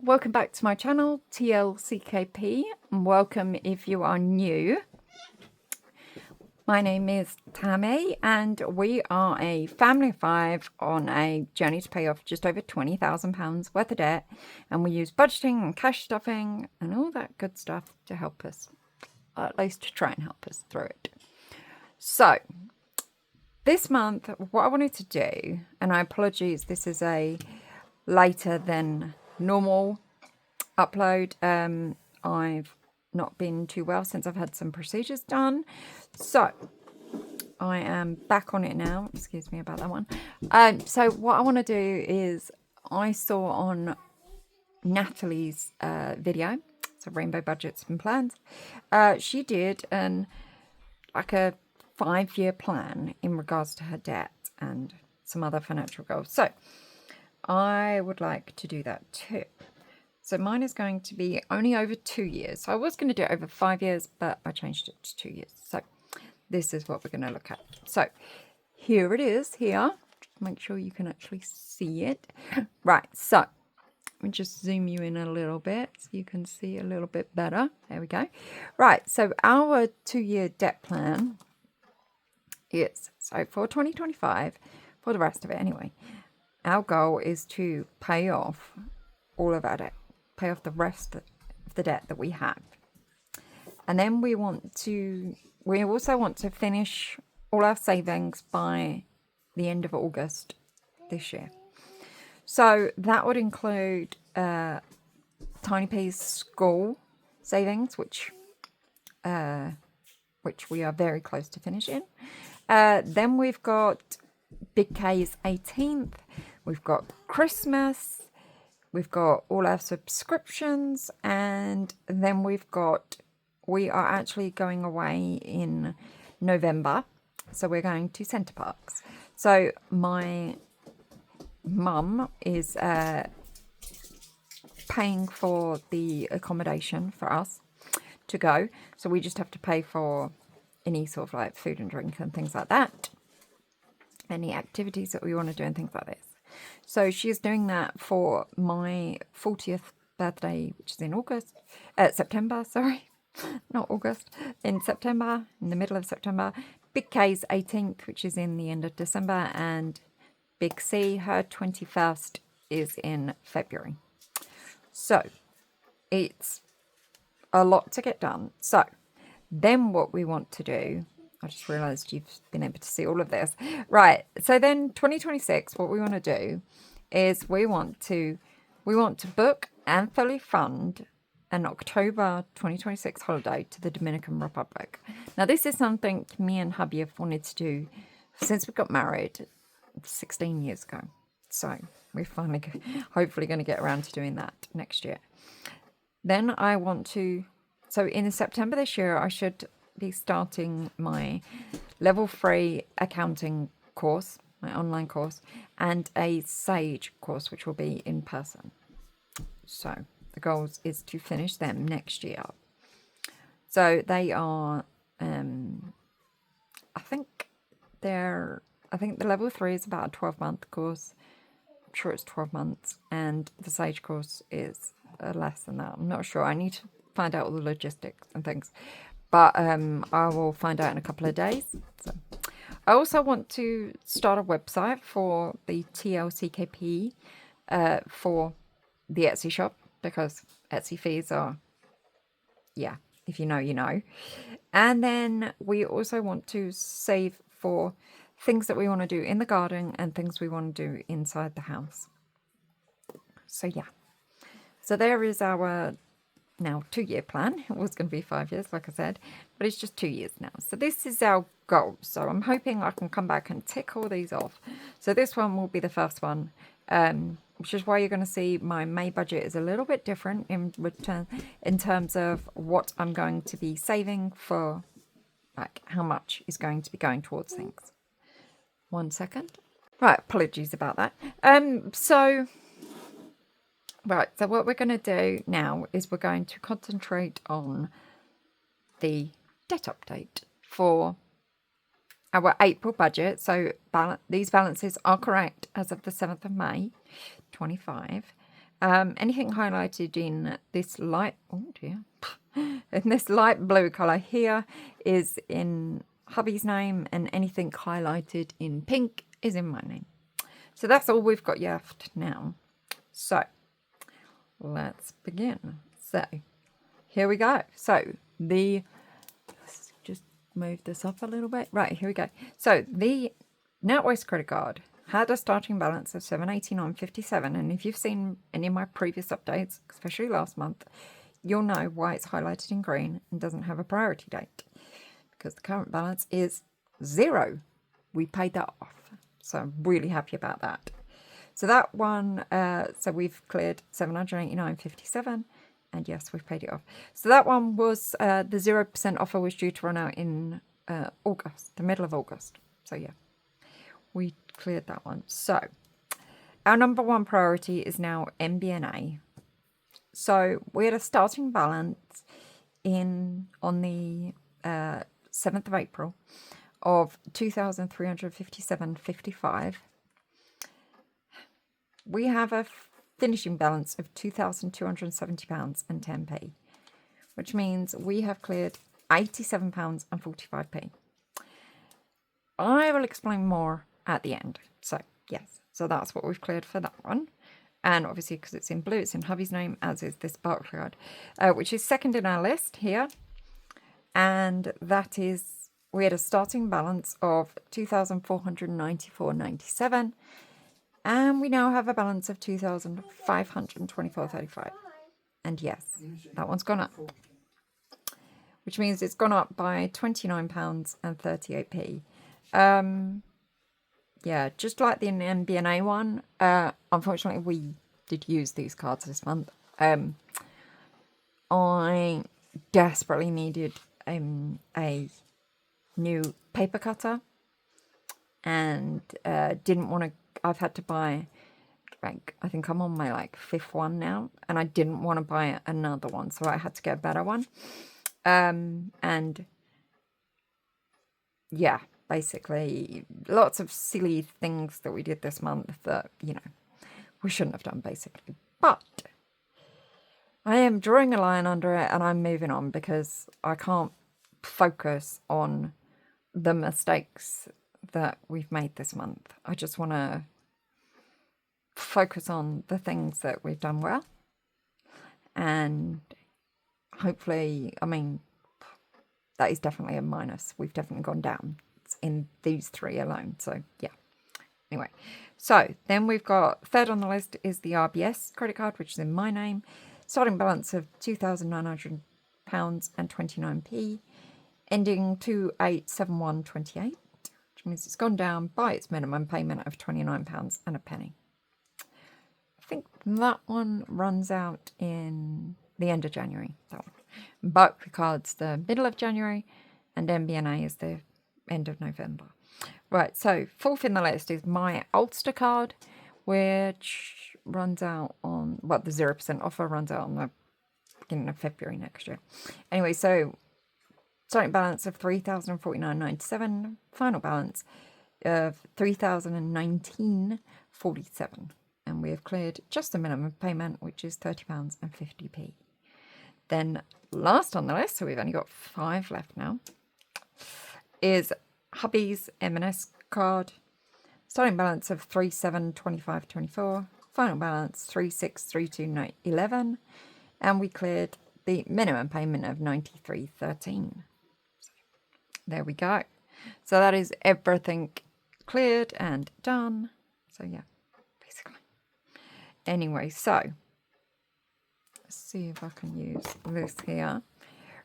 welcome back to my channel, TLCKP, and welcome if you are new. My name is Tammy, and we are a family of 5 on a journey to pay off just over £20,000 worth of debt, and we use budgeting and cash stuffing and all that good stuff to help us, or at least to try and help us through it. So, this month, what I wanted to do, and I apologize, this is a later than normal upload. I've not been too well since I've had some procedures done, so I am back on it now. Excuse me about that one. So what I want to do is, I saw on Natalie's video, so Rainbow Budgets and Plans, she did like a 5-year plan in regards to her debt and some other financial goals. So I would like to do that too. So mine is going to be only over 2 years. So I was going to do it over 5 years, but I changed it to 2 years. So this is what we're going to look at. So here it is here. Make sure you can actually see it. Right, so let me just zoom you in a little bit so you can see a little bit better. There we go. Right, so our 2-year debt plan is, so for 2025, for the rest of it anyway, our goal is to pay off all of our debt. Pay off the rest of the debt that we have. And then we also want to finish all our savings by the end of August this year. So that would include Tiny P's school savings, which we are very close to finishing. Then we've got Big K's 18th. We've got Christmas. We've got all our subscriptions, and then we are actually going away in November. So we're going to Center Parcs. So my mum is paying for the accommodation for us to go. So we just have to pay for any sort of like food and drink and things like that. Any activities that we want to do and things like this. So she's doing that for my 40th birthday, which is in September, sorry, not August, in September, in the middle of September. Big K's 18th, which is in the end of December, and Big C, her 21st, is in February. So it's a lot to get done. So then what we want to do, I just realised you've been able to see all of this. Right, so then 2026, what we want to do is we want to book and fully fund an October 2026 holiday to the Dominican Republic. Now, this is something me and hubby have wanted to do since we got married 16 years ago. So we're finally, hopefully going to get around to doing that next year. Then so in September this year, I should be starting my level 3 accounting course, my online course, and a Sage course, which will be in person. So the goal is to finish them next year. So they are, I think the level 3 is about a 12-month course. I'm sure it's 12 months, and the Sage course is less than that. I'm not sure. I need to find out all the logistics and things. But I will find out in a couple of days. So I also want to start a website for the TLCKP for the Etsy shop, because Etsy fees are, yeah, if you know, you know. And then we also want to save for things that we want to do in the garden and things we want to do inside the house. So yeah. So there is our now 2-year plan. It was going to be 5 years, like I said, but it's just 2 years now. So this is our goal. So I'm hoping I can come back and tick all these off. So this one will be the first one, which is why you're going to see my May budget is a little bit different in terms of what I'm going to be saving for, like how much is going to be going towards things. 1 second. Right, apologies about that. Right, so what we're going to do now is we're going to concentrate on the debt update for our April budget. So these balances are correct as of the 7th of May, 25. Anything highlighted in this light, oh dear, in this light blue colour here is in hubby's name, and anything highlighted in pink is in my name. So that's all we've got left now. So let's begin. So here we go. So let's just move this up a little bit. Right, here we go. So the NatWest credit card had a starting balance of $789.57, and if you've seen any of my previous updates, especially last month, you'll know why it's highlighted in green and doesn't have a priority date, because the current balance is 0. We paid that off, so I'm really happy about that. So that one, so we've cleared $789.57, and yes, we've paid it off. So that one was, the 0% offer was due to run out in August, the middle of August. So yeah, we cleared that one. So our number one priority is now MBNA. So we had a starting balance on the 7th of April of $2,357.55. We have a finishing balance of £2,270.10, which means we have cleared £87.45. I will explain more at the end. So yes, so that's what we've cleared for that one. And obviously, because it's in blue, it's in hubby's name, as is this Barclay card, which is second in our list here. And that is, we had a starting balance of $2,494.97. And we now have a balance of $2,524.35. And yes, that one's gone up, which means it's gone up by £29.38. Yeah, just like the MBNA one, unfortunately we did use these cards this month. I desperately needed a new paper cutter, and didn't want to, I've had to buy, like, I think I'm on my 5th one now, and I didn't want to buy another one, so I had to get a better one. And yeah, basically lots of silly things that we did this month that, we shouldn't have done, basically. But I am drawing a line under it, and I'm moving on, because I can't focus on the mistakes that we've made this month. I just want to focus on the things that we've done well, and hopefully, that is definitely a minus. We've definitely gone down in these 3 alone. So yeah, anyway, so then we've got third on the list is the RBS credit card, which is in my name. Starting balance of £2,900.29, ending 2871.28, which means it's gone down by its minimum payment of £29 and a penny. I think that one runs out in the end of January. That one. Barclay card's the middle of January, and MBNA is the end of November. Right, so fourth in the list is my Ulster card, which runs out on, the 0% offer runs out on the beginning of February next year. Anyway, so starting balance of £3,049.97, final balance of £3,019.47, and we have cleared just the minimum payment, which is £30.50. Then last on the list, so we've only got 5 left now, is hubby's M&S card. Starting balance of £3,725.24. Final balance £3,632.11. And we cleared the minimum payment of £93.13. There we go. So that is everything cleared and done. So yeah, basically. Anyway, so let's see if I can use this here.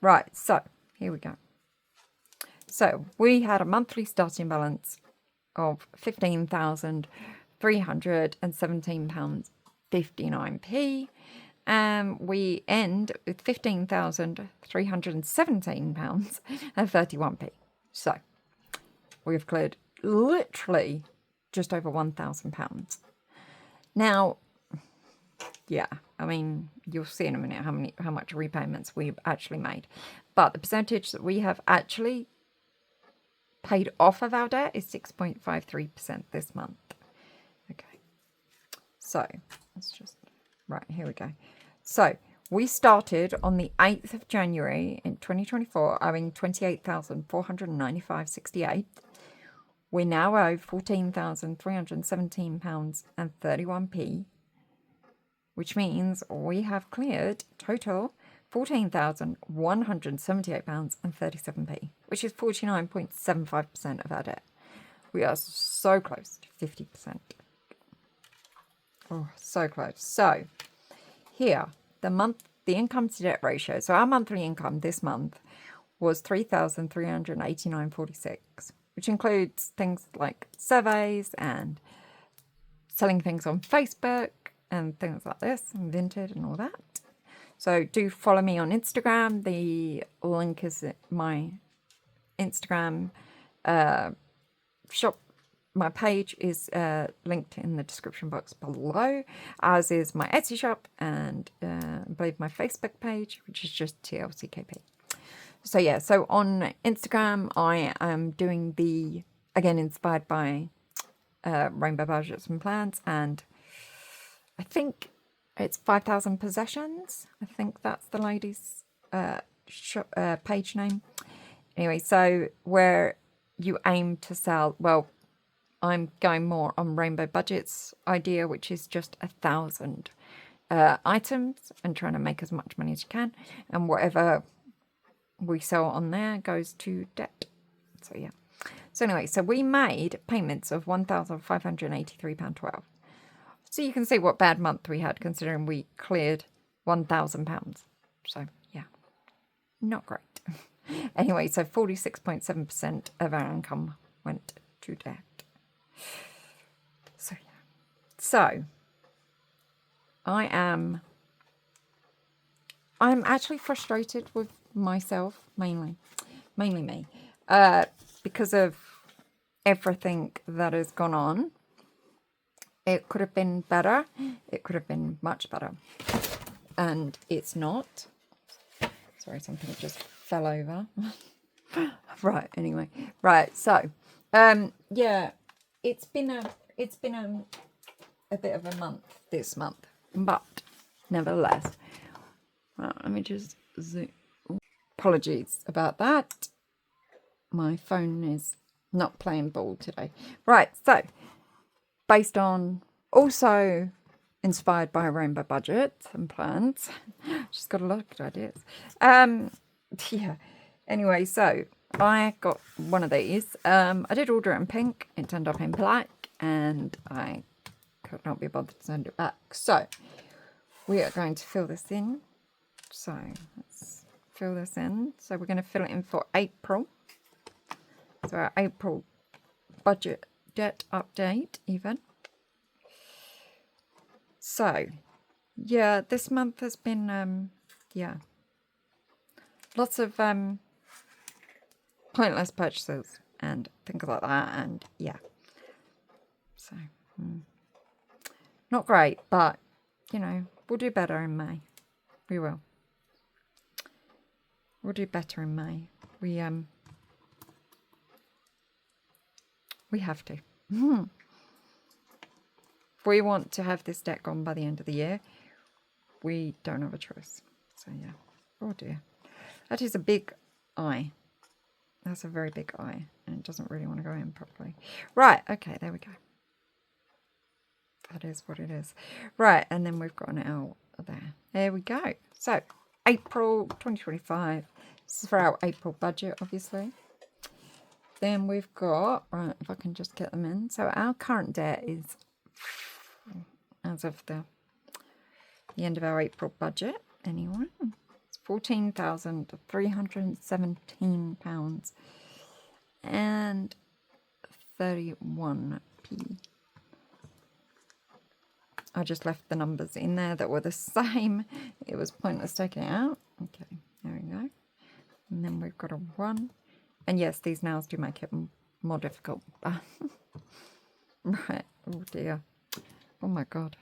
Right, so here we go. So we had a monthly starting balance of £15,317.59. And we end with £15,317.31. So we've cleared literally just over £1,000. Now, yeah, you'll see in a minute how much repayments we've actually made. But the percentage that we have actually paid off of our debt is 6.53% this month. Okay, so let's just Right, here we go. So we started on the 8th of January in 2024, owing £28,495.68. We now owe £14,317.31p, which means we have cleared total £14,178.37p, which is 49.75% of our debt. We are so close to 50%. Oh, so close. So here, the income to debt ratio. So our monthly income this month was $3,389.46, which includes things like surveys and selling things on Facebook and things like this, and Vinted and all that. So do follow me on Instagram. The link is my Instagram shop. My page is linked in the description box below, as is my Etsy shop and I believe my Facebook page, which is just TLCKP. So yeah, so on Instagram, I am doing again, inspired by Rainbow Budgets and Plans, and I think it's 5,000 possessions. I think that's the lady's page name. Anyway, so where you aim to sell, well, I'm going more on Rainbow Budget's idea, which is just 1,000 items and trying to make as much money as you can. And whatever we sell on there goes to debt. So, yeah. So, anyway, so we made payments of £1,583.12. So, you can see what bad month we had, considering we cleared £1,000. So, yeah, not great. Anyway, so 46.7% of our income went to debt. So, yeah. So, I'm actually frustrated with myself, mainly me, because of everything that has gone on. It could have been better. It could have been much better. And it's not. Sorry, something just fell over. Right, anyway. Right, so, yeah, it's been a bit of a month this month. But, nevertheless, well, let me just zoom. Apologies about that. My phone is not playing ball today. Right, so, based on, also inspired by Rainbow Budgets and Plans. She's got a lot of good ideas. Yeah. Anyway, so I got one of these. I did order it in pink. It turned up in black, and I could not be bothered to send it back. So we are going to fill this in. So let's fill this in. So we're going to fill it in for April. So our April budget debt update, even. So, yeah, this month has been, yeah, lots of pointless purchases and things like that, and yeah, so, not great, but, you know, we'll do better in May. We will. We'll do better in May. We have to. If we want to have this debt gone by the end of the year, we don't have a choice. So, yeah. Oh, dear. That is a big eye. That's a very big eye. And it doesn't really want to go in properly. Right. Okay, there we go. That is what it is. Right. And then we've got an L there. There we go. So, April 2025. This is for our April budget, obviously. Then we've got, right, if I can just get them in. So, our current debt is, as of the end of our April budget, anyway, it's £14,317 and 31p. I just left the numbers in there that were the same. It was pointless taking it out. Okay, there we go. And then we've got a 1. And yes, these nails do make it more difficult. Right, oh dear. Oh my God.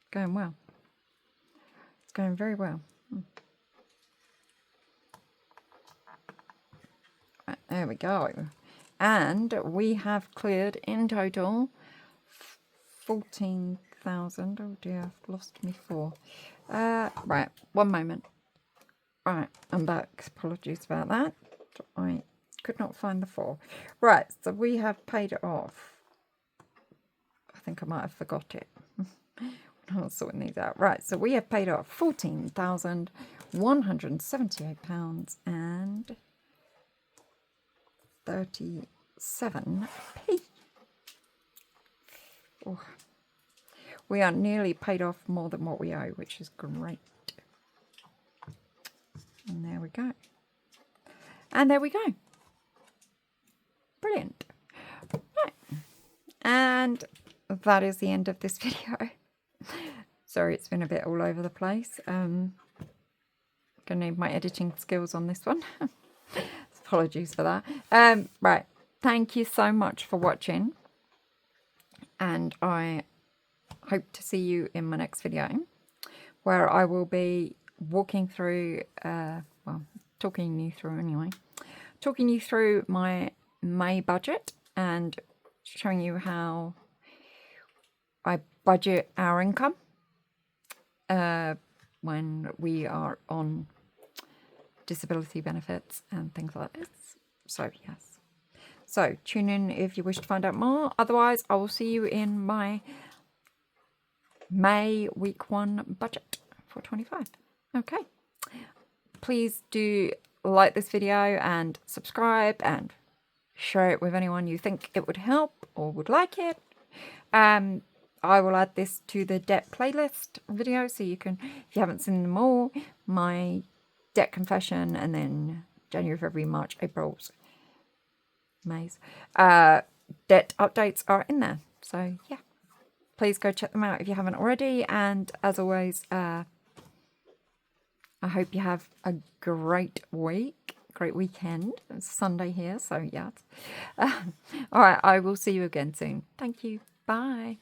Going well. It's going very well. Right, there we go. And we have cleared in total 14,000. 14,000. Oh dear, I've lost me 4. Right, one moment. Right, I'm back. Apologies about that. I could not find the 4. Right, so we have paid it off. I think I might have forgot it. I was sorting these out. Right, so we have paid off £14,178 and 37p. Oh. We are nearly paid off more than what we owe, which is great. And there we go. And there we go. Brilliant. Right. And that is the end of this video. Sorry, it's been a bit all over the place. Gonna need my editing skills on this one. Apologies for that. Right. Thank you so much for watching. And I hope to see you in my next video, where I will be walking through, well, talking you through my May budget and showing you how I budget our income when we are on disability benefits and things like this. So, yes. So, tune in if you wish to find out more. Otherwise, I will see you in my May week 1 budget for 25. Okay. Please do like this video and subscribe and share it with anyone you think it would help or would like it. I will add this to the debt playlist video, so you can, if you haven't seen them all, my debt confession, and then January, February, March, April's, May's debt updates are in there. So yeah, please go check them out if you haven't already. And as always, I hope you have a great week, great weekend. It's Sunday here, so yes. All right, I will see you again soon. Thank you. Bye.